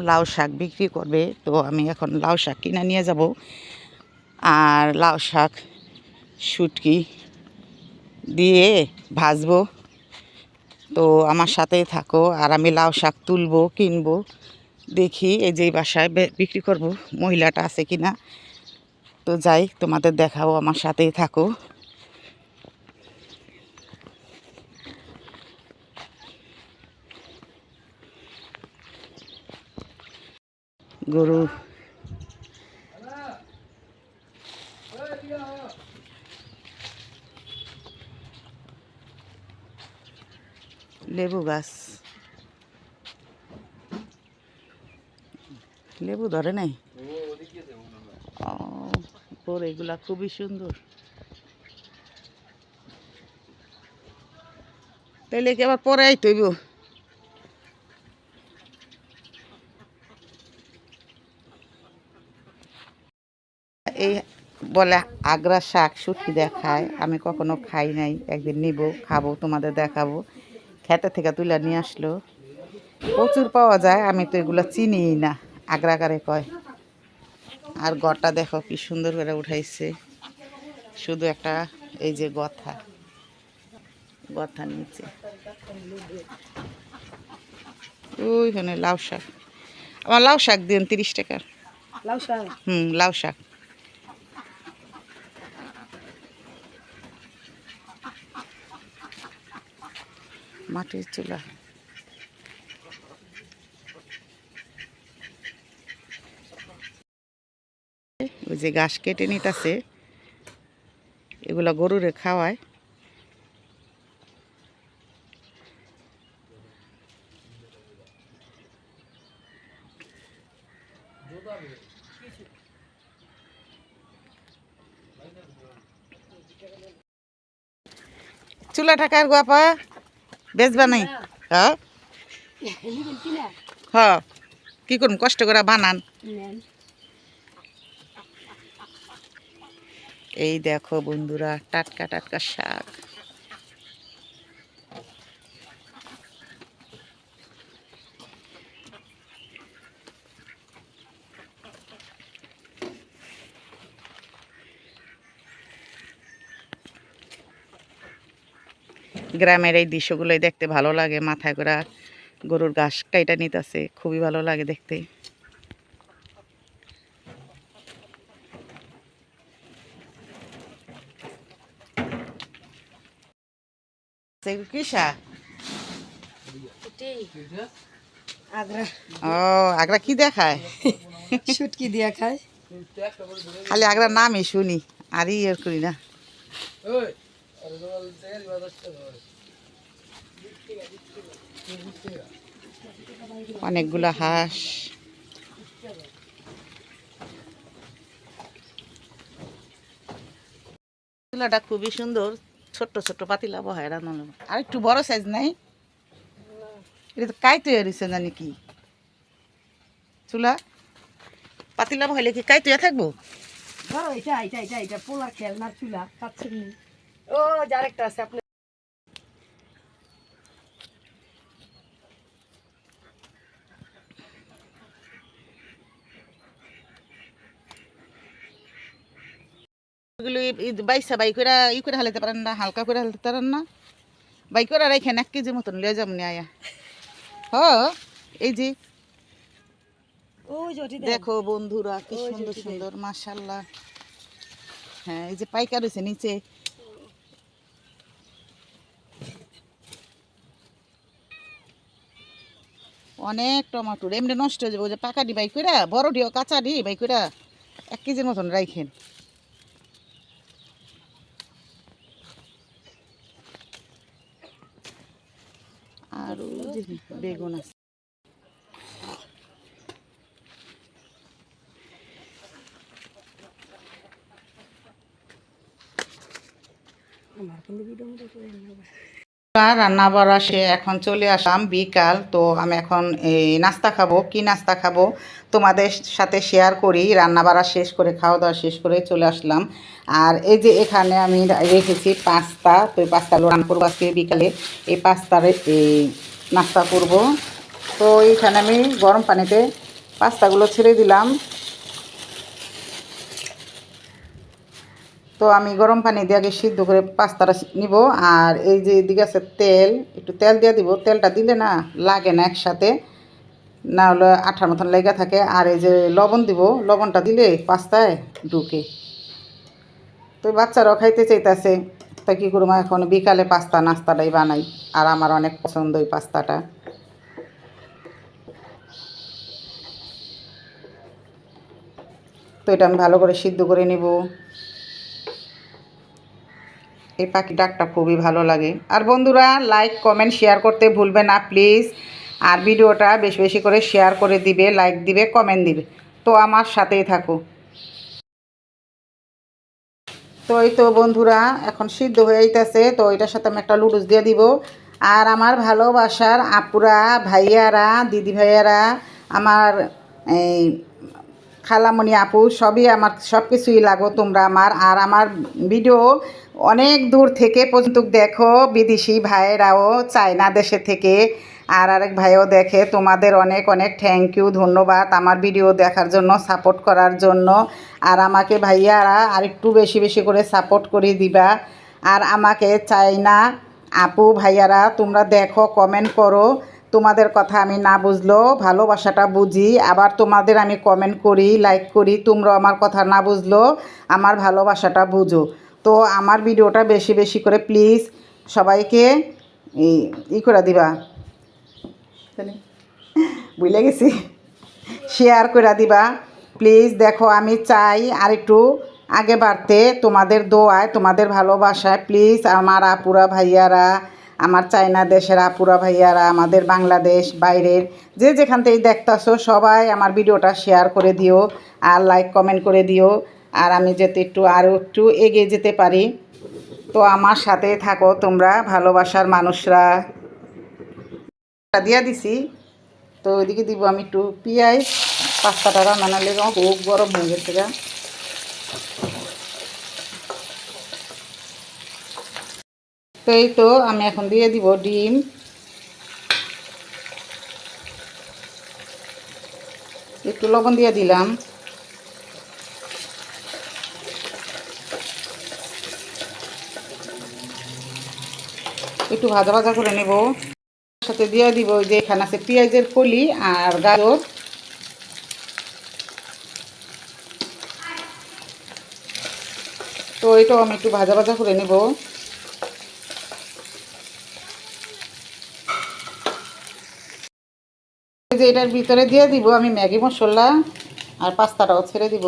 লাউ শাক বিক্রি করবে, তো আমি এখন লাউ শাক কিনে নিয়ে যাব। আর লাউ শাক শুটকি দিয়ে ভাজবো। তো আমার সাথেই থাকো, আর আমি লাউ শাক তুলবো, কিনবো। দেখি এই যে বাসায় বিক্রি করব মহিলাটা আছে কিনা। তো যাই, তোমাদের দেখাবো, আমার সাথেই থাকো। গরু লেবু গাছ, লেবু ধরে নাই। এগুলা খুবই সুন্দর। তাইলে কি আবার পরে আইতে হইব? এই বলে আগ্রা শাক শুটকি দেখায়, আমি কখনো খাই নাই। একদিন নিব, খাবো, তোমাদের দেখাবো। খেতে থেকে তুলে নিয়ে আসলো, প্রচুর পাওয়া যায়। আমি তো এগুলো চিনি না, আগ্রাকারে কয়। আর গড়টা দেখো কি সুন্দর করে উঠাইছে। শুধু একটা এই যে গথা নিচে ওইখানে লাউ শাক। আমার লাউ শাক দিন 30 টাকার। লাউ শাক? লাউ শাক। মাটির চুলা। ওই যে ঘাস কেটে নিতেছে, এগুলা গরুরে খাওয়ায়। চুলা টাকার গোয়াপা বেচবা নাই? হ্যাঁ হ্যাঁ, কি করুন, কষ্ট করে বানান। এই দেখো বন্ধুরা, টাটকা টাটকা শাক। গ্রামের এই দৃশ্যগুলোই দেখতে ভালো লাগে। মাথায় করে গরুর ঘাস কাইটা নিতেছে, খুবই ভালো লাগে দেখতে। কি শাক? ও, আগ্রা কি দেখায়? শুটকি দিয়া খায়। খালি আগ্রার নামই শুনি, আর ইয়ে করি না। অনেকগুলা হাঁস। চুলাটা খুবই সুন্দর, ছোট্ট ছোট্ট পাতিলা বহায় রান্না। আর একটু বড় সাইজ নাই? এটা তো কাইতে এরিছে জানি কি চুলা। পাতিলা বহাইলে কি কাইতে থাকবো? এটা পোলা খেলনার চুলা খাচ্ছেন। ও যার একটা আছে আপনার। বাইসা বাই করে ই করে হালাইতে পারেন না, হালকা করে হালাইতে পারেন না? বাই করে রাখেন 1 কেজি মতন লিয়ে যাবো আয়া। হ, এই যে দেখো বন্ধুরা, কি সুন্দর সুন্দর, মাশাআল্লাহ। হ্যাঁ, এই যে পাইকার হয়েছে নিচে। অনেক টমাটোর এমনি নষ্ট হয়ে যাবে। ওই যে পাকা ডি বাই করে, বড় ডিও কাঁচা ডি বাই করে 1 কেজির মতন রাখেন। আর বেগুন আছে। রান্না বাড়া সে এখন চলে আসলাম বিকাল। তো আমি এখন এই নাস্তা খাবো। কি নাস্তা খাবো তোমাদের সাথে শেয়ার করি। রান্না বাড়া শেষ করে, খাওয়া দাওয়া শেষ করে চলে আসলাম। আর এই যে এখানে আমি রেখেছি পাস্তা। তো এই পাস্তা রান্না করবো আজকে বিকালে। এই পাস্তার এই নাস্তা করব। তো এইখানে আমি গরম পানিতে পাস্তাগুলো ছেড়ে দিলাম। তো আমি গরম পানি দিয়ে আগে সিদ্ধ করে পাস্তাটা নিব। আর এই যে এদিকে আছে তেল, একটু তেল দিয়ে দিব। তেলটা দিলে না লাগে না একসাথে, না হলে আঠার মতন লেগে থাকে। আর এই যে লবণ দিব, লবণটা দিলে পাস্তায় ঢুকে। তো বাচ্চারাও খাইতে চাইতেছে, তা কী করবো, এখন বিকালে পাস্তা নাস্তাটাই বানাই। আর আমার অনেক পছন্দ ওই পাস্তাটা। তো এটা আমি ভালো করে সিদ্ধ করে নিব। এই পাখি ডাকটা খুবই ভালো লাগে। আর বন্ধুরা, লাইক কমেন্ট শেয়ার করতে ভুলবে না প্লিজ। আর ভিডিওটা বেশি বেশি করে শেয়ার করে দিবে, লাইক দিবে, কমেন্ট দিবে। তো আমার সাথেই থাকো। তো এই তো বন্ধুরা, এখন সিদ্ধ হয়ে যাইতেছে। তো এটার সাথে আমি একটা লুডুস দিয়ে দিব। আর আমার ভালোবাসার আপুরা, ভাইয়ারা, দিদি ভাইয়ারা, আমার এই খালামণি আপু, সবই আমার, সব কিছুই লাগো তোমরা আমার। আর আমার ভিডিও অনেক দূর থেকে পর্যন্ত দেখো, বিদেশি ভাইয়েরাও, চায়না দেশে থেকে। আর আরেক ভাইও দেখে। তোমাদের অনেক অনেক থ্যাংক ইউ, ধন্যবাদ আমার ভিডিও দেখার জন্য, সাপোর্ট করার জন্য। আর আমাকে ভাইয়ারা আর একটু বেশি বেশি করে সাপোর্ট করে দিবা। আর আমাকে চায়না আপু ভাইয়ারা, তোমরা দেখো, কমেন্ট করো। তোমাদের কথা আমি না বুঝলেও ভালোবাসাটা বুঝি। আবার তোমাদের আমি কমেন্ট করি, লাইক করি। তোমরাও আমার কথা না বুঝলেও আমার ভালোবাসাটা বুঝো। তো আমার ভিডিওটা বেশি বেশি করে প্লিজ সবাইকে করে দিবা, বুঝলে গেছি, শেয়ার করে দিবা প্লিজ। দেখো, আমি চাই আর একটু আগে বাড়তে, তোমাদের দোয়ায়, তোমাদের ভালোবাসায়। প্লিজ আমার আপুরা ভাইয়ারা, আমার চায়না দেশের আপুরা ভাইয়ারা, আমাদের বাংলাদেশ বাইরের যে যেখান থেকে দেখতেছো, সবাই আমার ভিডিওটা শেয়ার করে দিও আর লাইক কমেন্ট করে দিও। আর আমি যাতে একটু আরও একটু এগিয়ে যেতে পারি। তো আমার সাথে থাকো তোমরা, ভালোবাসার মানুষরা। দিয়া দিছি। তো ওইদিকে দিব আমি একটু পেঁয়াজ। পাস্তাটা রান্না লেগে খুব গরম হয়ে গেছে গা। তো এই তো আমি এখন দিয়ে দিব ডিম। একটু লবণ দিয়ে দিলাম। একটু ভাজা ভাজা করে নেব। সাথে দিয়ে দিব ওই যে এখানে আছে পেঁয়াজের কলি আর গাজর। তো এটাও আমি একটু ভাজা ভাজা করে নেব। এই যে এটার ভিতরে দিয়ে দিব আমি ম্যাগি মশলা, আর পাস্তাটাও ছেড়ে দিব।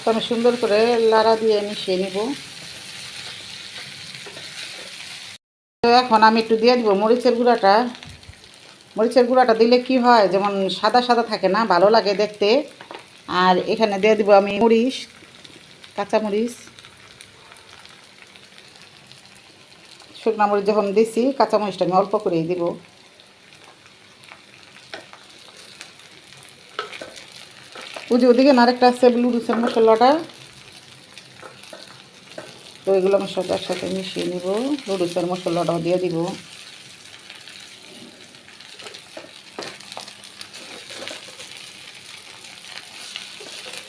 তো আমি সুন্দর করে লাড়া দিয়ে মিশিয়ে নিব। তো এখন আমি একটু দিয়ে দিব মরিচের গুঁড়াটা। মরিচের গুঁড়াটা দিলে কি হয়, যেমন সাদা সাদা থাকে না, ভালো লাগে দেখতে। আর এখানে দিয়ে দিব আমি মরিচ, কাঁচামরিচ। শুকনা মরিচ যখন দিছি, কাঁচামরিচটা আমি অল্প করেই দিব। ওদিকে আরেকটা আছে লুডুসের মশলাটা। তো এগুলো আমি সব একসাথে মিশিয়ে নিব। লুডুসের মশলাটাও দিয়ে দিব।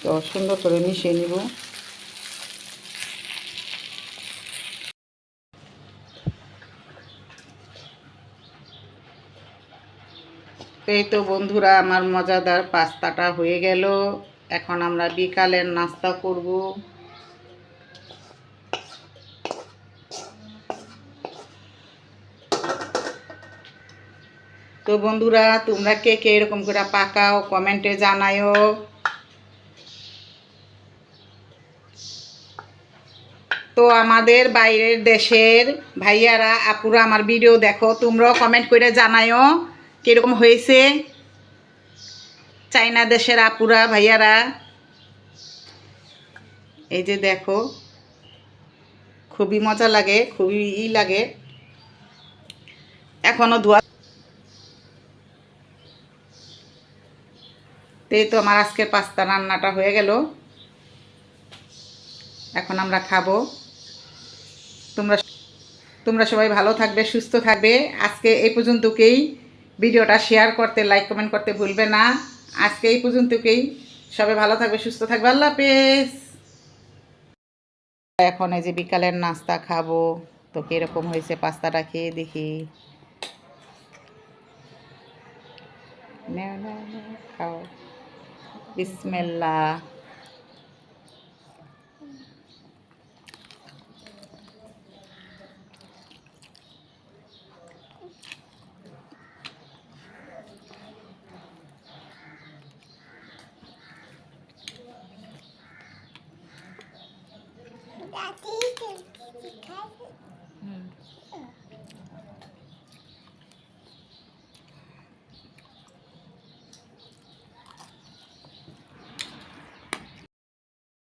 তো সুন্দর করে মিশিয়ে নিব। এই তো বন্ধুরা, আমার মজাদার পাস্তাটা হয়ে গেল। এখন আমরা বিকালের নাস্তা করব। তো বন্ধুরা, তোমরা কে কে এরকম করে পাকাও, কমেন্টে জানায়ও। তো আমাদের বাইরের দেশের ভাইয়ারা, আপুরা আমার ভিডিও দেখো, তোমরাও কমেন্ট করে জানায়ও কীরকম হয়েছে। চায়না দেশের আপুরা ভাইয়ারা, এই যে দেখো, খুবই মজা লাগে, খুবই লাগে। এখনও ধোয়া। এই তো আমার আজকের পাস্তা রান্নাটা হয়ে গেল, এখন আমরা খাবো। তোমরা তোমরা সবাই ভালো থাকবে, সুস্থ থাকবে। আজকে এই পর্যন্তকেই, ভিডিওটা শেয়ার করতে, লাইক কমেন্ট করতে ভুলবে না। আজকে এই পর্যন্তকেই, সবাই ভালো থাকবে, সুস্থ থাকবে। আল্লাহ হাফেজ। এখন এই যে বিকালের নাস্তা খাবো, তো কিরকম হয়েছে পাস্তাটা খেয়ে দেখি। নাও নাও নাও, খাও। বিসমিল্লাহ।